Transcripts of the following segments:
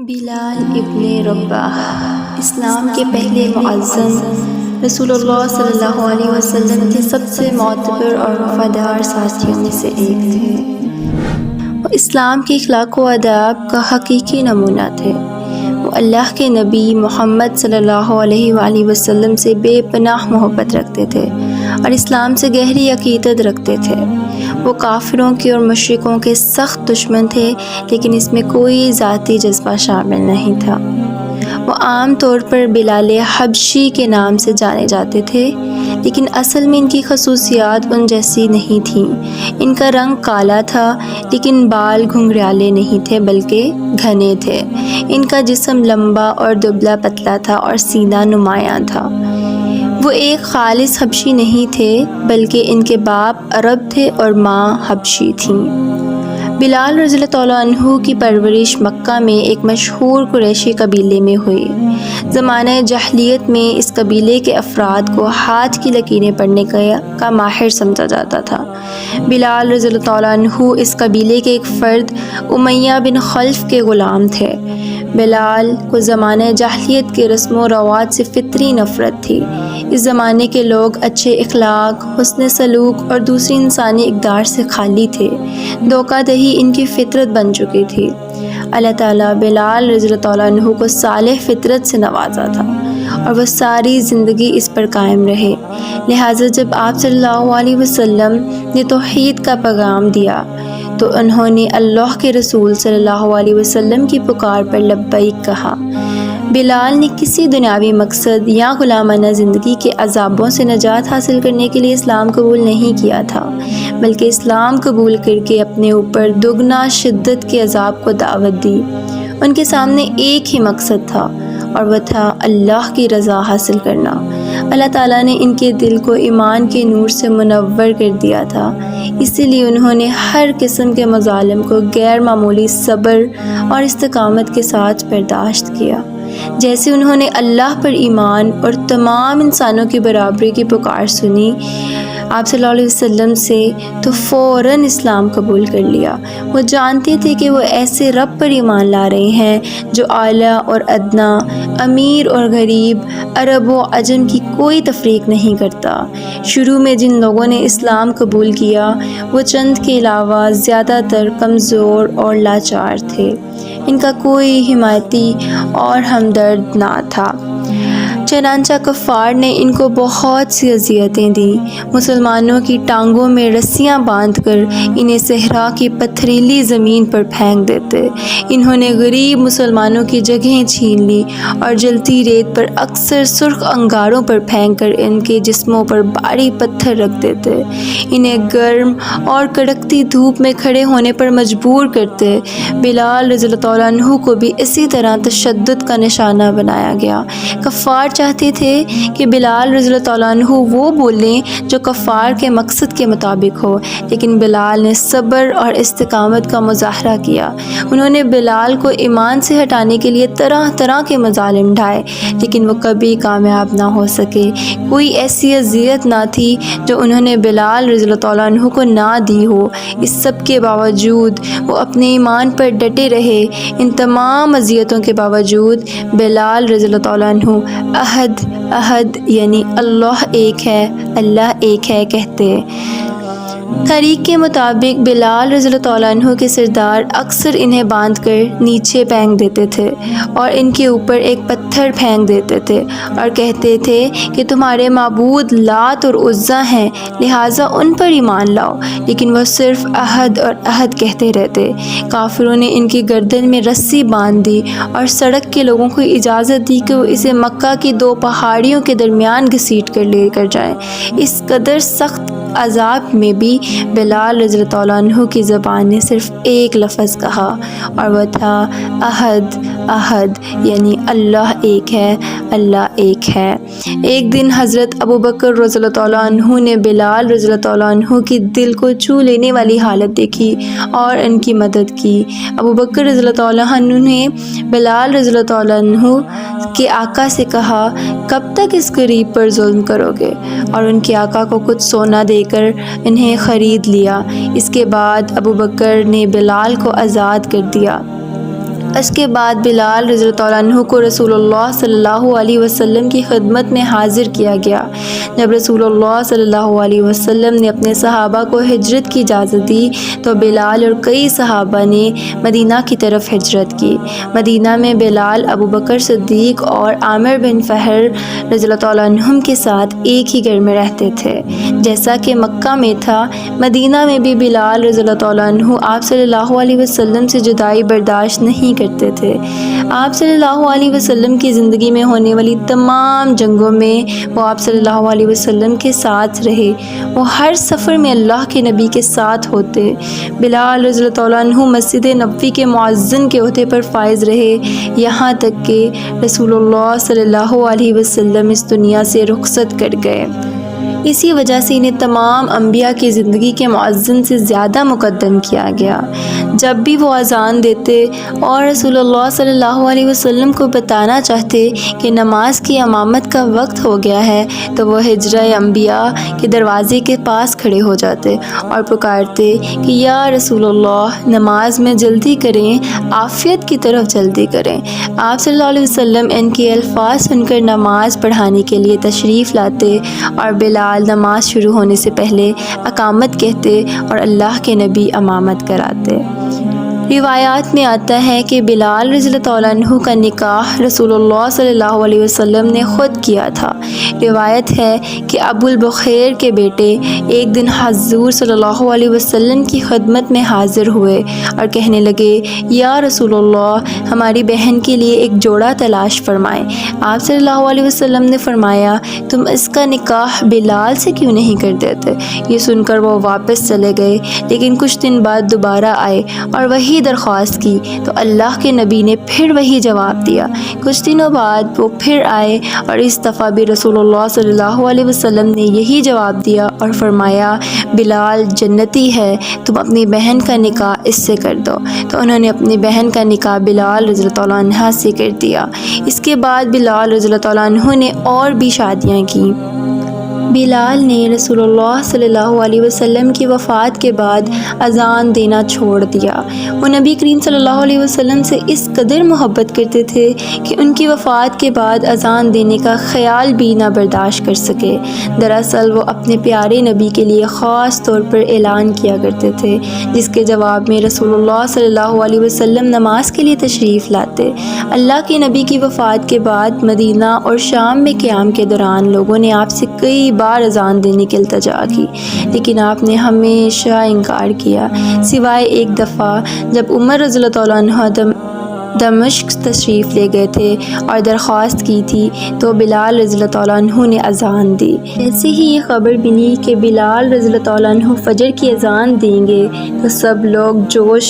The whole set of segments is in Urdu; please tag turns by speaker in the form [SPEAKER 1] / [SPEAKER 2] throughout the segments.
[SPEAKER 1] بلال ابن رباح اسلام کے پہلے معظم رسول اللہ صلی اللہ علیہ وسلم کے سب سے معتبر اور وفادار ساتھیوں میں سے ایک تھے۔ وہ اسلام کے اخلاق و آداب کا حقیقی نمونہ تھے۔ وہ اللہ کے نبی محمد صلی اللہ علیہ وآلہ وسلم سے بے پناہ محبت رکھتے تھے اور اسلام سے گہری عقیدت رکھتے تھے۔ وہ کافروں کے اور مشرکوں کے سخت دشمن تھے، لیکن اس میں کوئی ذاتی جذبہ شامل نہیں تھا۔ وہ عام طور پر بلال حبشی کے نام سے جانے جاتے تھے، لیکن اصل میں ان کی خصوصیات ان جیسی نہیں تھیں۔ ان کا رنگ کالا تھا، لیکن بال گھنگریالے نہیں تھے بلکہ گھنے تھے۔ ان کا جسم لمبا اور دبلا پتلا تھا اور سینہ نمایاں تھا۔ وہ ایک خالص حبشی نہیں تھے، بلکہ ان کے باپ عرب تھے اور ماں حبشی تھیں۔ بلال رضی اللہ تعالیٰ عنہ کی پرورش مکہ میں ایک مشہور قریشی قبیلے میں ہوئی۔ زمانہ جاہلیت میں اس قبیلے کے افراد کو ہاتھ کی لکیریں پڑھنے کا ماہر سمجھا جاتا تھا۔ بلال رضی اللہ تعالیٰ عنہ اس قبیلے کے ایک فرد امیہ بن خلف کے غلام تھے۔ بلال کو زمانہ جاہلیت کے رسم و رواج سے فطری نفرت تھی۔ اس زمانے کے لوگ اچھے اخلاق، حسن سلوک اور دوسری انسانی اقدار سے خالی تھے۔ دھوکہ دہی ان کی فطرت بن چکی تھی۔ اللہ تعالیٰ بلال رضی اللہ تعالیٰ عنہ کو صالح فطرت سے نوازا تھا اور وہ ساری زندگی اس پر قائم رہے۔ لہٰذا جب آپ صلی اللہ علیہ وسلم نے توحید کا پیغام دیا تو انہوں نے اللہ کے رسول صلی اللہ علیہ وسلم کی پکار پر لبیک کہا۔ بلال نے کسی دنیاوی مقصد یا غلامانہ زندگی کے عذابوں سے نجات حاصل کرنے کے لیے اسلام قبول نہیں کیا تھا، بلکہ اسلام قبول کر کے اپنے اوپر دگنا شدت کے عذاب کو دعوت دی۔ ان کے سامنے ایک ہی مقصد تھا اور وہ تھا اللہ کی رضا حاصل کرنا۔ اللہ تعالیٰ نے ان کے دل کو ایمان کے نور سے منور کر دیا تھا، اسی لیے انہوں نے ہر قسم کے مظالم کو غیر معمولی صبر اور استقامت کے ساتھ برداشت کیا۔ جیسے انہوں نے اللہ پر ایمان اور تمام انسانوں کی برابری کی پکار سنی آپ صلی اللہ علیہ وسلم سے تو فوراً اسلام قبول کر لیا۔ وہ جانتے تھے کہ وہ ایسے رب پر ایمان لا رہے ہیں جو اعلیٰ اور ادنا، امیر اور غریب، عرب و عجم کی کوئی تفریق نہیں کرتا۔ شروع میں جن لوگوں نے اسلام قبول کیا وہ چند کے علاوہ زیادہ تر کمزور اور لاچار تھے۔ ان کا کوئی حمایتی اور ہمدرد نہ تھا۔ چنانچہ کفار نے ان کو بہت سی اذیتیں دیں۔ مسلمانوں کی ٹانگوں میں رسیاں باندھ کر انہیں صحرا کی پتھریلی زمین پر پھینک دیتے۔ انہوں نے غریب مسلمانوں کی جگہیں چھین لی اور جلتی ریت پر اکثر سرخ انگاروں پر پھینک کر ان کے جسموں پر بھاری پتھر رکھ دیتے۔ انہیں گرم اور کڑکتی دھوپ میں کھڑے ہونے پر مجبور کرتے۔ بلال رضی اللہ تعالیٰ عنہ کو بھی اسی طرح تشدد کا نشانہ بنایا گیا۔ کفار چاہتے تھے کہ بلال رضی اللہ تعالیٰ عنہ وہ بولیں جو کفار کے مقصد کے مطابق ہو، لیکن بلال نے صبر اور استقامت کا مظاہرہ کیا۔ انہوں نے بلال کو ایمان سے ہٹانے کے لیے طرح طرح کے مظالم ڈھائے، لیکن وہ کبھی کامیاب نہ ہو سکے۔ کوئی ایسی اذیت نہ تھی جو انہوں نے بلال رضی اللہ تعالیٰ عنہ کو نہ دی ہو۔ اس سب کے باوجود وہ اپنے ایمان پر ڈٹے رہے۔ ان تمام اذیتوں کے باوجود بلال رضی اللہ تعالیٰ عنہ احد احد یعنی اللہ ایک ہے کہتے۔ تاریخ کے مطابق بلال رضی اللہ تعالیٰ عنہ کے سردار اکثر انہیں باندھ کر نیچے پھینک دیتے تھے اور ان کے اوپر ایک پتھر پھینک دیتے تھے اور کہتے تھے کہ تمہارے معبود لات اور عزیٰ ہیں، لہٰذا ان پر ایمان لاؤ، لیکن وہ صرف احد اور احد کہتے رہتے۔ کافروں نے ان کی گردن میں رسی باندھ دی اور سڑک کے لوگوں کو اجازت دی کہ وہ اسے مکہ کی دو پہاڑیوں کے درمیان گھسیٹ کر لے کر جائیں۔ اس قدر سخت عذاب میں بھی بلال رضی اللہ تعالیٰ عنہ کی زبان نے صرف ایک لفظ کہا اور وہ تھا احد احد یعنی اللہ ایک ہے۔ ایک دن حضرت ابوبکر رضی اللہ تعالیٰ عنہ نے بلال رضی اللہ تعالیٰ عنہ کی دل کو چھو لینے والی حالت دیکھی اور ان کی مدد کی۔ ابوبکر رضی اللہ تعالیٰ عنہ نے بلال رضی اللہ تعالیٰ عنہ کے آقا سے کہا، کب تک اس غریب پر ظلم کرو گے؟ اور ان کے آقا کو کچھ سونا دے کر انہیں خرید لیا۔ اس کے بعد ابوبکر نے بلال کو آزاد کر دیا اس کے بعد بلال رضی اللہ عنہ کو رسول اللہ صلی اللہ علیہ وسلم کی خدمت میں حاضر کیا گیا۔ جب رسول اللہ صلی اللہ علیہ وسلم نے اپنے صحابہ کو ہجرت کی اجازت دی تو بلال اور کئی صحابہ نے مدینہ کی طرف ہجرت کی۔ مدینہ میں بلال ابو بکر صدیق اور عامر بن فہر رضی اللہ عنہم کے ساتھ ایک ہی گھر میں رہتے تھے، جیسا کہ مکہ میں تھا۔ مدینہ میں بھی بلال رضی اللہ عنہ آپ صلی اللہ علیہ وسلم سے جدائی برداشت نہیں کرتے تھے۔ آپ صلی اللہ علیہ وسلم کی زندگی میں ہونے والی تمام جنگوں میں وہ آپ صلی اللہ علیہ وسلم کے ساتھ رہے۔ وہ ہر سفر میں اللہ کے نبی کے ساتھ ہوتے۔ بلال رضی اللہ عنہ مسجد نبوی کے مؤذن کے عہدے پر فائز رہے، یہاں تک کہ رسول اللہ صلی اللہ علیہ وسلم اس دنیا سے رخصت کر گئے۔ اسی وجہ سے انہیں تمام انبیاء کی زندگی کے مؤذن سے زیادہ مقدم کیا گیا۔ جب بھی وہ اذان دیتے اور رسول اللہ صلی اللہ علیہ وسلم کو بتانا چاہتے کہ نماز کی امامت کا وقت ہو گیا ہے تو وہ حجرہ انبیاء کے دروازے کے پاس کھڑے ہو جاتے اور پکارتے کہ یا رسول اللہ نماز میں جلدی کریں، عافیت کی طرف جلدی کریں۔ آپ صلی اللہ علیہ وسلم ان کے الفاظ سن کر نماز پڑھانے کے لیے تشریف لاتے اور بلال نماز شروع ہونے سے پہلے اقامت کہتے اور اللہ کے نبی امامت کراتے۔ روایات میں آتا ہے کہ بلال رضی اللہ عنہ کا نکاح رسول اللہ صلی اللہ علیہ وسلم نے خود کیا تھا۔ روایت ہے کہ ابو البخیر کے بیٹے ایک دن حضور صلی اللہ علیہ وسلم کی خدمت میں حاضر ہوئے اور کہنے لگے یا رسول اللہ ہماری بہن کے لیے ایک جوڑا تلاش فرمائیں۔ آپ صلی اللہ علیہ وسلم نے فرمایا تم اس کا نکاح بلال سے کیوں نہیں کر دیتے؟ یہ سن کر وہ واپس چلے گئے، لیکن کچھ دن بعد دوبارہ آئے اور وہی درخواست کی تو اللہ کے نبی نے پھر وہی جواب دیا۔ کچھ دنوں بعد وہ پھر آئے اور اس دفعہ بھی رسول اللہ صلی اللہ علیہ وسلم نے یہی جواب دیا اور فرمایا بلال جنتی ہے، تم اپنی بہن کا نکاح اس سے کر دو۔ تو انہوں نے اپنی بہن کا نکاح بلال رضی اللہ عنہ سے کر دیا۔ اس کے بعد بلال رضی اللہ عنہ نے اور بھی شادیاں کی۔ بلال نے رسول اللہ صلی اللہ علیہ وسلم کی وفات کے بعد اذان دینا چھوڑ دیا۔ وہ نبی کریم صلی اللہ علیہ وسلم سے اس قدر محبت کرتے تھے کہ ان کی وفات کے بعد اذان دینے کا خیال بھی نہ برداشت کر سکے۔ دراصل وہ اپنے پیارے نبی کے لیے خاص طور پر اعلان کیا کرتے تھے، جس کے جواب میں رسول اللہ صلی اللہ علیہ وسلم نماز کے لیے تشریف لاتے۔ اللہ کے نبی کی وفات کے بعد مدینہ اور شام میں قیام کے دوران لوگوں نے آپ سے کئی بار اذان دینے کی التجا کی، لیکن آپ نے ہمیشہ انکار کیا، سوائے ایک دفعہ جب عمر رضی اللہ عنہ دمشق تشریف لے گئے تھے اور درخواست کی تھی تو بلال رضی اللہ عنہ نے اذان دی۔ جیسے ہی یہ خبر بنی کہ بلال رضی اللہ عنہ فجر کی اذان دیں گے تو سب لوگ جوش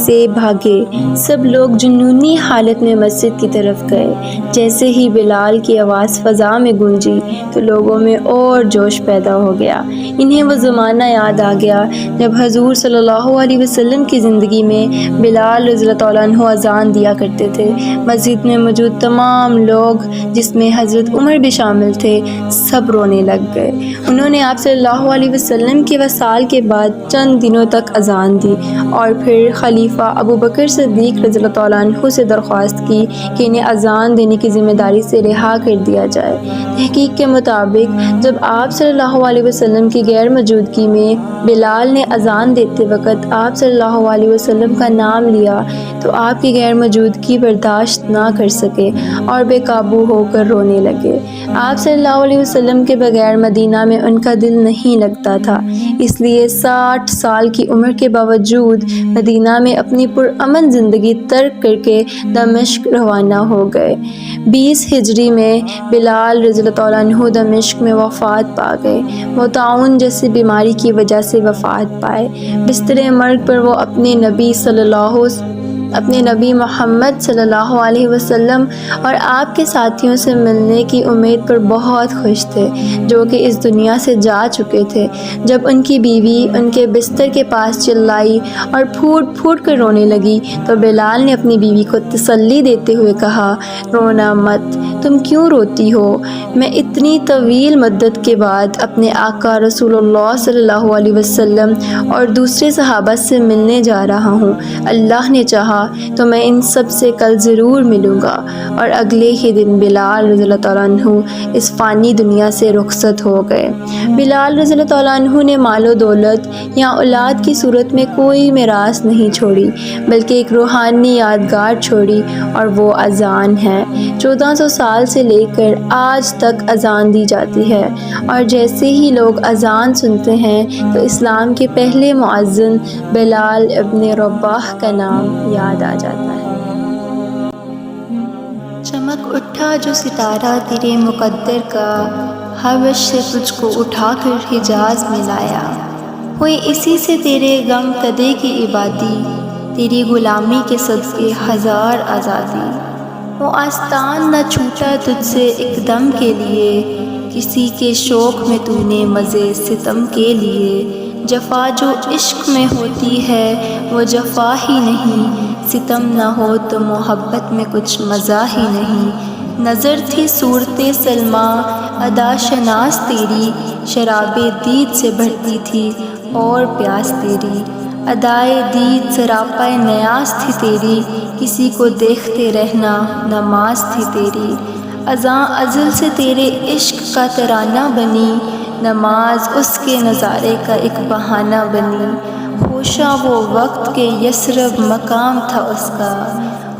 [SPEAKER 1] سے بھاگے، سب لوگ جنونی حالت میں مسجد کی طرف گئے۔ جیسے ہی بلال کی آواز فضا میں گونجی تو لوگوں میں اور جوش پیدا ہو گیا۔ انہیں وہ زمانہ یاد آ گیا جب حضور صلی اللہ علیہ وسلم کی زندگی میں بلال رضی اللہ عنہ اذان دیا کرتے تھے۔ مسجد میں موجود تمام لوگ جس میں حضرت عمر بھی شامل تھے سب رونے لگ گئے۔ انہوں نے آپ صلی اللہ علیہ وسلم کے وصال کے بعد چند دنوں تک اذان دی اور پھر خلیفہ ابو بکر صدیق رضی اللہ عنہ سے درخواست کی کہ انہیں اذان دینے کی ذمہ داری سے رہا کر دیا جائے۔ تحقیق کے مطابق جب آپ صلی اللہ علیہ وسلم کی غیر موجودگی میں بلال نے اذان دیتے وقت آپ صلی اللہ علیہ وسلم کا نام لیا تو آپ کی غیر موجودگی برداشت نہ کر سکے اور بے قابو ہو کر رونے لگے۔ آپ صلی اللہ علیہ وسلم کے بغیر مدینہ میں ان کا دل نہیں لگتا تھا، اس لیے 60 سال کی عمر کے باوجود مدینہ میں اپنی پرامن زندگی ترک کر کے دمشق روانہ ہو گئے۔ 20 ہجری میں بلال رضی اللہ عنہ دمشق میں وفات پا گئے۔ وہ طاعون جیسی بیماری کی وجہ سے وفات پائے۔ بستر مرگ پر وہ اپنے نبی محمد صلی اللہ علیہ وسلم اور آپ کے ساتھیوں سے ملنے کی امید پر بہت خوش تھے جو کہ اس دنیا سے جا چکے تھے۔ جب ان کی بیوی ان کے بستر کے پاس چلائی اور پھوٹ پھوٹ کر رونے لگی تو بلال نے اپنی بیوی کو تسلی دیتے ہوئے کہا رونا مت، تم کیوں روتی ہو؟ میں اتنی طویل مدت کے بعد اپنے آقا رسول اللہ صلی اللہ علیہ وسلم اور دوسرے صحابہ سے ملنے جا رہا ہوں۔ اللہ نے چاہا تو میں ان سب سے کل ضرور ملوں گا۔ اور اگلے ہی دن بلال رضی اللہ تعالیٰ عنہ اس فانی دنیا سے رخصت ہو گئے۔ بلال رضی اللہ تعالیٰ عنہ نے مال و دولت یا اولاد کی صورت میں کوئی میراث نہیں چھوڑی، بلکہ ایک روحانی یادگار چھوڑی، اور وہ اذان ہے۔ 1400 سال سے لے کر آج تک اذان دی جاتی ہے، اور جیسے ہی لوگ اذان سنتے ہیں تو اسلام کے پہلے مؤذن بلال ابن رباح کا نام یاد آ جاتا ہے۔ چمک اٹھا جو ستارہ تیرے مقدر کا، حبش سے تجھ کو اٹھا کر حجاز میں لایا۔ ہوئی اسی سے تیرے غم کدے کی عبادی، تیری غلامی کے صدقے ہزار آزادی۔ وہ آستان نہ چھوٹا تجھ سے ایک دم کے لیے، کسی کے شوق میں تو نے مزے ستم کے لیے۔ جفا جو عشق میں ہوتی ہے وہ جفا ہی نہیں، ستم نہ ہو تو محبت میں کچھ مزہ ہی نہیں۔ نظر تھی صورت سلمیٰ ادا شناس تیری، شراب دید سے بڑھتی تھی اور پیاس تیری۔ ادائے دید سراپا نیاز تھی تیری، کسی کو دیکھتے رہنا نماز تھی تیری۔ ازاں ازل سے تیرے عشق کا ترانہ بنی، نماز اس کے نظارے کا ایک بہانہ بنی۔ ہوشاں وہ وقت کے یثرب مقام تھا اس کا،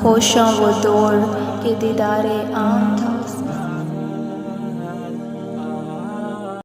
[SPEAKER 1] ہوشاں وہ دور کے دیدار عام تھا